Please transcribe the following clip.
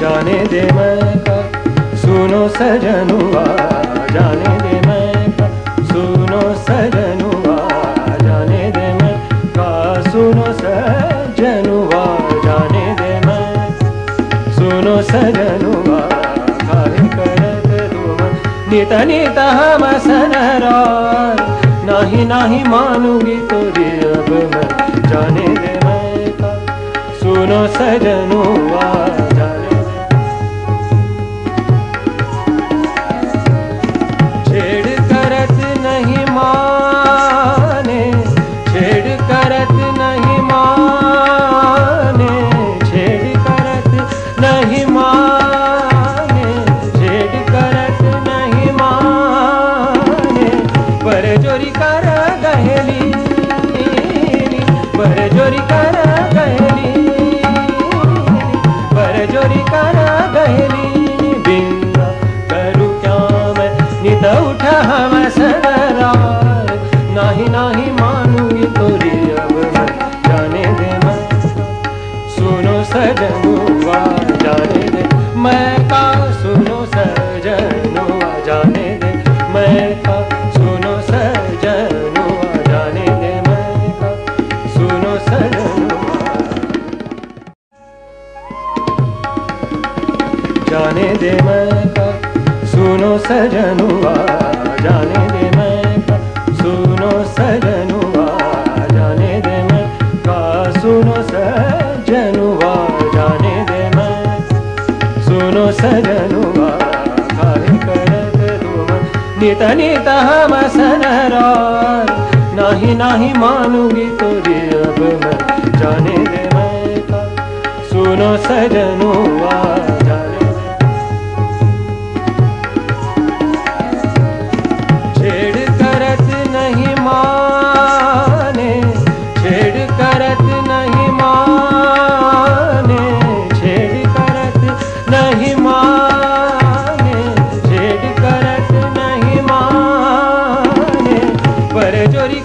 जाने दे मैं का सुनो सजनुआ, जाने दे मैं का सुनो सजनुआ, जाने दे मैं का सुनो सजनुआ, जाने दे मैं सुनो सजनुआ, काहे करत तुम नित नित हम सनरार, नाही नाही मानूंगी तुझे अब मैं, जाने दे मैं का सुनो सजनुआ, जाने छेड़ करत नहीं माने, छेड़ करत नहीं माने, छेड़ करत नहीं माने, छेड़ करत नहीं माने, पर जोरी कर गहेली, पर जोरी कर गहेली, पर जोरी कर गहेली, बिंगा करूँ क्या मैं नित उठा हम सनरार, नाही नाही मानूंगी तोरी अब मैं, जाने दे मैं सुनो सजनुआ, जाने दे मैं का सुनो सजनुआ, जाने दे मैं का सुनो सजनुआ, जाने दे मैं का सुनो सजनुआ, जाने दे मैं का सुनो सजनुआ, जाने दे मैं का सुनो सजनुआ, जाने दे मैं का सुनो सजनुआ, जाने दे मैं सुनो सजनुआ, काहे करत तुम नित नित हम सनरार, नाही नाही मानूंगी तुझे अब मैं, जाने दे मैं का सुनो सजनुआ, जाने छेड़ करत नहीं माने, छेड़ करत नहीं माने, छेड़ करत नहीं माने, छेड़ करत नहीं माने, पर जोरी